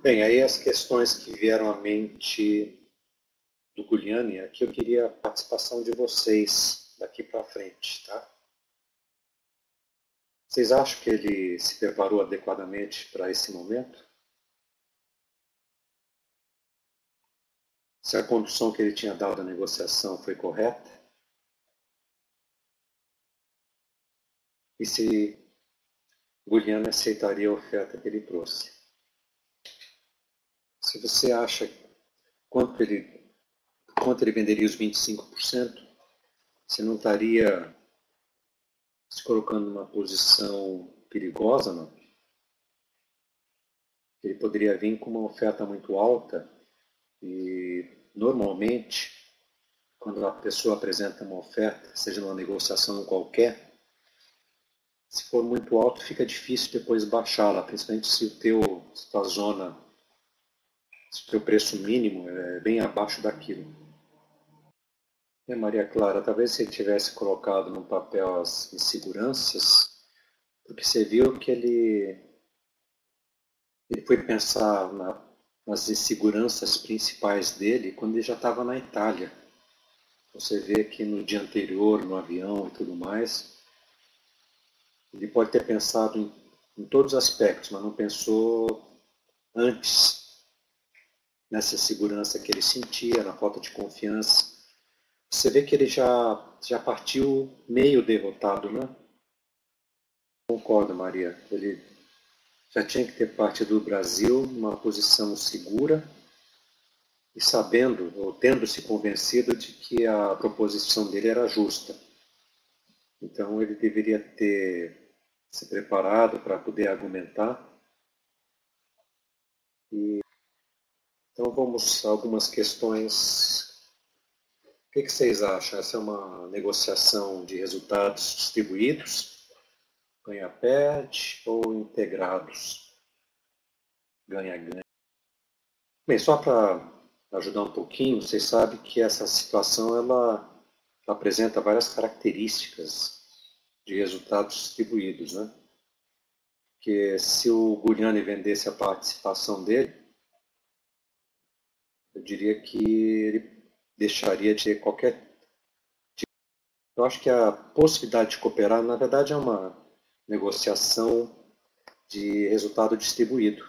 Bem, aí as questões que vieram à mente do Guglielmi, aqui eu queria a participação de vocês daqui para frente, tá? Vocês acham que ele se preparou adequadamente para esse momento? Se a condução que ele tinha dado à negociação foi correta? E se Guglielmi aceitaria a oferta que ele trouxe? Se você acha quanto ele venderia os 25%, você não estaria se colocando numa posição perigosa, não? Ele poderia vir com uma oferta muito alta e, normalmente, quando a pessoa apresenta uma oferta, seja numa negociação qualquer, se for muito alto, fica difícil depois baixá-la, principalmente se o teu preço mínimo é bem abaixo daquilo. Maria Clara, talvez você tivesse colocado no papel as inseguranças, porque você viu que ele foi pensar nas inseguranças principais dele quando ele já estava na Itália. Você vê que no dia anterior, no avião e tudo mais, ele pode ter pensado em todos os aspectos, mas não pensou antes nessa segurança que ele sentia, na falta de confiança. Você vê que ele já partiu meio derrotado, né? Concordo, Maria. Ele já tinha que ter partido do Brasil numa posição segura e sabendo, ou tendo se convencido de que a proposição dele era justa. Então ele deveria ter se preparado para poder argumentar. Então vamos a algumas questões. O que vocês acham? Essa é uma negociação de resultados distribuídos, ganha-perde, ou integrados, ganha-ganha? Bem, só para ajudar um pouquinho, vocês sabem que essa situação ela apresenta várias características de resultados distribuídos, né? Porque se o Guglielmi vendesse a participação dele, eu diria que ele deixaria de ter qualquer. Eu acho que a possibilidade de cooperar, na verdade, é uma negociação de resultado distribuído,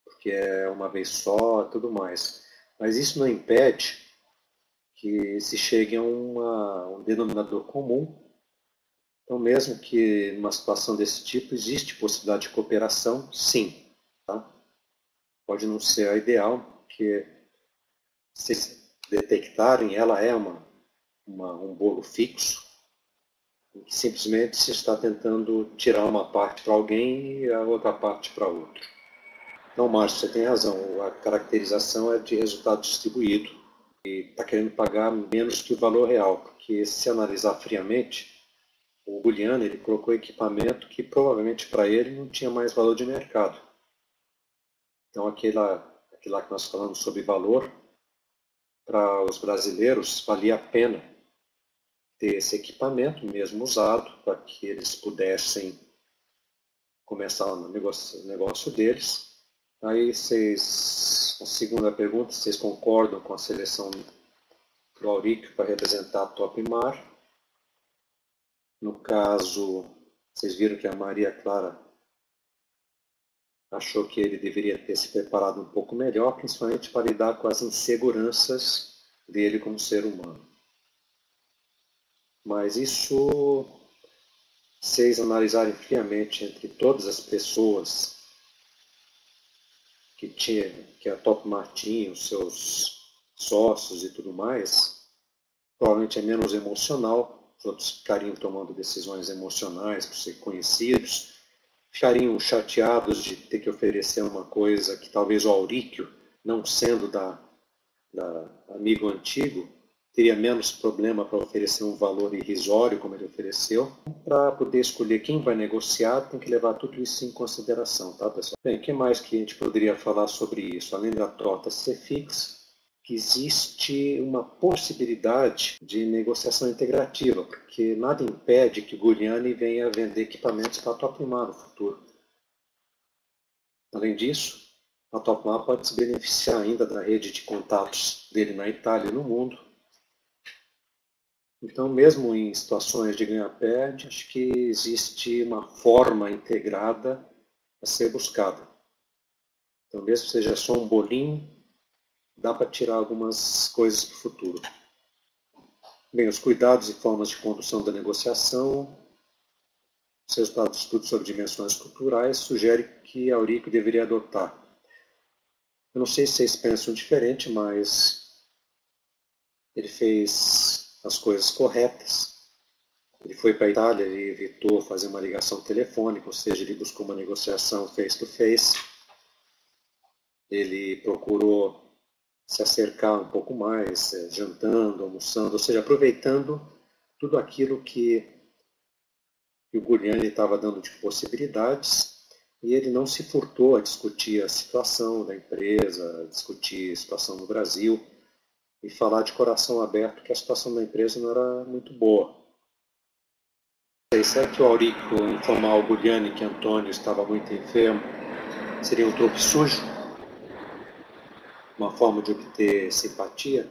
porque é uma vez só e tudo mais. Mas isso não impede que se chegue a um denominador comum. Então, mesmo que numa situação desse tipo existe possibilidade de cooperação, sim. Tá? Pode não ser a ideal, porque se detectarem, ela é um bolo fixo, em que simplesmente se está tentando tirar uma parte para alguém e a outra parte para outro. Então, Márcio, você tem razão, a caracterização é de resultado distribuído e está querendo pagar menos que o valor real, porque se analisar friamente, o Guglielmi ele colocou equipamento que provavelmente para ele não tinha mais valor de mercado. Então, aquilo lá que nós falamos sobre valor, para os brasileiros valia a pena ter esse equipamento mesmo usado para que eles pudessem começar o negócio deles. Aí a segunda pergunta, vocês concordam com a seleção do Auríquio para representar a Top Mar? No caso, vocês viram que a Maria Clara achou que ele deveria ter se preparado um pouco melhor, principalmente para lidar com as inseguranças dele como ser humano. Mas isso, vocês analisarem friamente entre todas as pessoas que a Top Martin, os seus sócios e tudo mais, provavelmente é menos emocional, os outros ficariam tomando decisões emocionais por ser conhecidos, ficariam chateados de ter que oferecer uma coisa que talvez o Auríquio, não sendo da amigo antigo, teria menos problema para oferecer um valor irrisório, como ele ofereceu. Para poder escolher quem vai negociar, tem que levar tudo isso em consideração, tá, pessoal? Bem, o que mais que a gente poderia falar sobre isso? Além da trota ser fixa, que existe uma possibilidade de negociação integrativa, porque nada impede que o Guglielmi venha vender equipamentos para a Topmar no futuro. Além disso, a Topmar pode se beneficiar ainda da rede de contatos dele na Itália e no mundo. Então, mesmo em situações de ganha-perde, acho que existe uma forma integrada a ser buscada. Então, mesmo que seja só um bolinho, dá para tirar algumas coisas para o futuro. Bem, os cuidados e formas de condução da negociação, os resultados do estudo sobre dimensões culturais sugerem que a Aurico deveria adotar. Eu não sei se vocês pensam diferente, mas ele fez as coisas corretas. Ele foi para a Itália e evitou fazer uma ligação telefônica, ou seja, ele buscou uma negociação face-to-face. Ele procurou se acercar um pouco mais, jantando, almoçando, ou seja, aproveitando tudo aquilo que o Guglielmi estava dando de possibilidades, e ele não se furtou a discutir a situação da empresa, a discutir a situação no Brasil, e falar de coração aberto que a situação da empresa não era muito boa. Será que o Aurico informar o Guglielmi que Antônio estava muito enfermo seria um truque sujo? Uma forma de obter simpatia?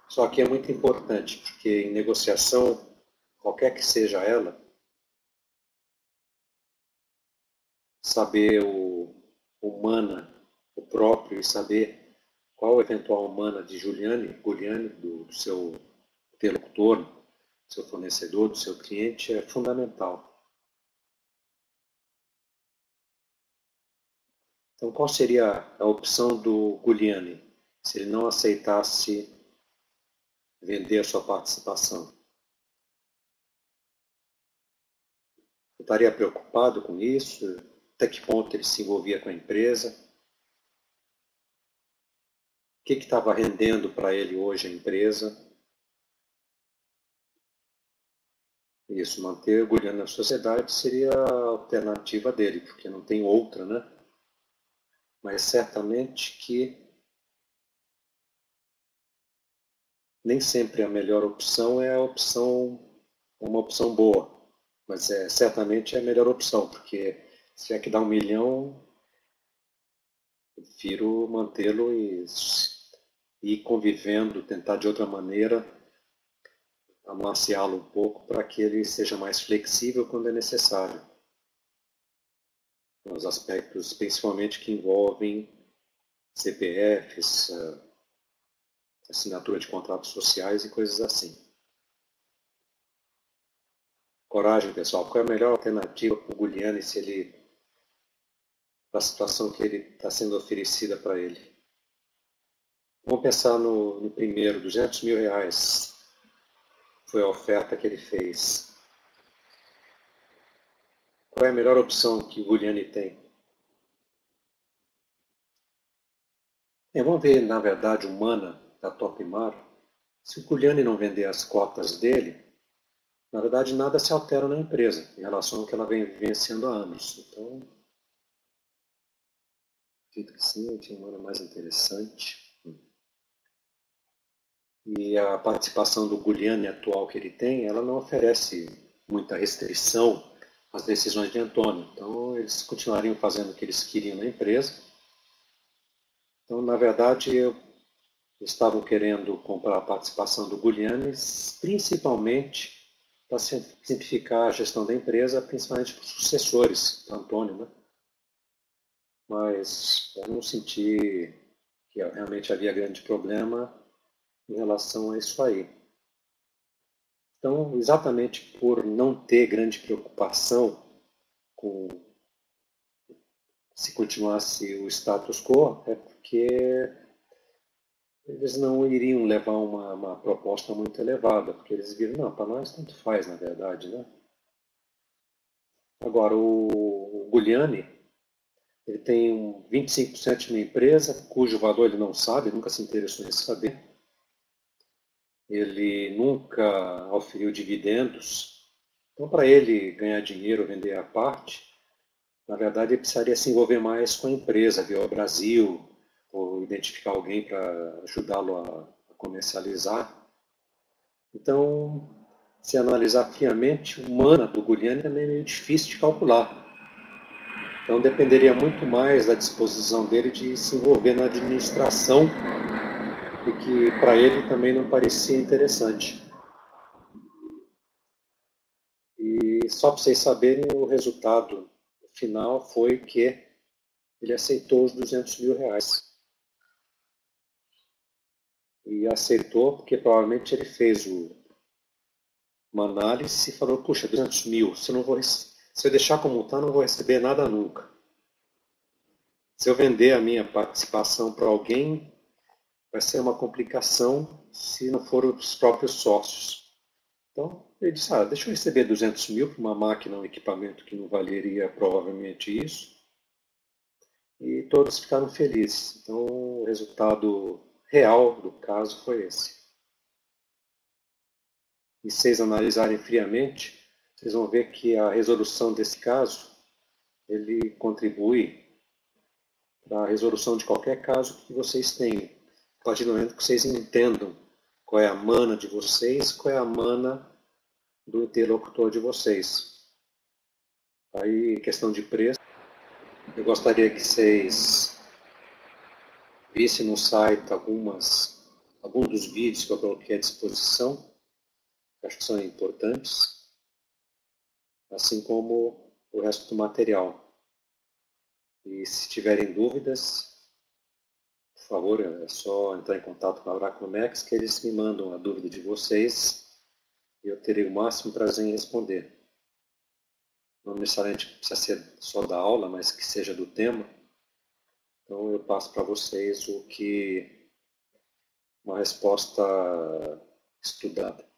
Só que é muito importante, porque em negociação, qualquer que seja ela, saber o mana, o próprio, e saber qual a eventual mana de Guglielmi, do seu interlocutor, do seu fornecedor, do seu cliente, é fundamental. Então, qual seria a opção do Guglielmi se ele não aceitasse vender a sua participação? Eu estaria preocupado com isso? Até que ponto ele se envolvia com a empresa? O que estava rendendo para ele hoje a empresa? Isso, manter o Guglielmi na sociedade seria a alternativa dele, porque não tem outra, né? Mas certamente que nem sempre a melhor opção é uma opção boa, mas certamente é a melhor opção, porque se tiver que dar 1 milhão, eu prefiro mantê-lo e ir convivendo, tentar de outra maneira amaciá-lo um pouco para que ele seja mais flexível quando é necessário. Nos aspectos principalmente que envolvem CPFs, assinatura de contratos sociais e coisas assim. Coragem, pessoal. Qual é a melhor alternativa para o Guglielmi para a situação que ele está sendo oferecida para ele? Vamos pensar no primeiro, R$200 mil foi a oferta que ele fez. Qual é a melhor opção que o Guglielmi tem? Vamos ver, na verdade, humana da Topmar. Se o Guglielmi não vender as cotas dele, na verdade, nada se altera na empresa em relação ao que ela vem vivenciando há anos. Então, acredito que sim, tinha uma mais interessante. E a participação do Guglielmi atual que ele tem, ela não oferece muita restrição às decisões de Antônio. Então, eles continuariam fazendo o que eles queriam na empresa. Então, na verdade, estavam querendo comprar a participação do Guglielmi, principalmente para simplificar a gestão da empresa, principalmente para os sucessores do Antônio, né? Mas eu não senti que realmente havia grande problema em relação a isso aí. Então, exatamente por não ter grande preocupação com se continuasse o status quo, é porque eles não iriam levar uma proposta muito elevada, porque eles viram, não, para nós tanto faz, na verdade, né? Agora, o Guglielmi, ele tem 25% de uma empresa, cujo valor ele não sabe, nunca se interessou em saber. Ele nunca oferiu dividendos. Então, para ele ganhar dinheiro, vender a parte, na verdade, ele precisaria se envolver mais com a empresa, via o Brasil, ou identificar alguém para ajudá-lo a comercializar. Então, se analisar friamente, o mana do Guglielmi é meio difícil de calcular. Então dependeria muito mais da disposição dele de se envolver na administração, o que para ele também não parecia interessante. E só para vocês saberem, o resultado final foi que ele aceitou os R$ 200.000. E aceitou porque provavelmente ele fez uma análise e falou, puxa, 200 mil, se eu deixar como está, não vou receber nada nunca. Se eu vender a minha participação para alguém, vai ser uma complicação se não for os próprios sócios. Então, ele disse, deixa eu receber 200 mil para uma máquina, um equipamento que não valeria provavelmente isso. E todos ficaram felizes. Então, o resultado real do caso foi esse. E se vocês analisarem friamente, vocês vão ver que a resolução desse caso, ele contribui para a resolução de qualquer caso que vocês tenham. A partir do momento que vocês entendam qual é a mana de vocês, qual é a mana do interlocutor de vocês. Aí, questão de preço, eu gostaria que vocês vissem no site alguns dos vídeos que eu coloquei à disposição, que acho que são importantes, assim como o resto do material. E se tiverem dúvidas, por favor, é só entrar em contato com a Oracle que eles me mandam a dúvida de vocês e eu terei o máximo prazer em responder. Não necessariamente precisa ser só da aula, mas que seja do tema. Então eu passo para vocês uma resposta estudada.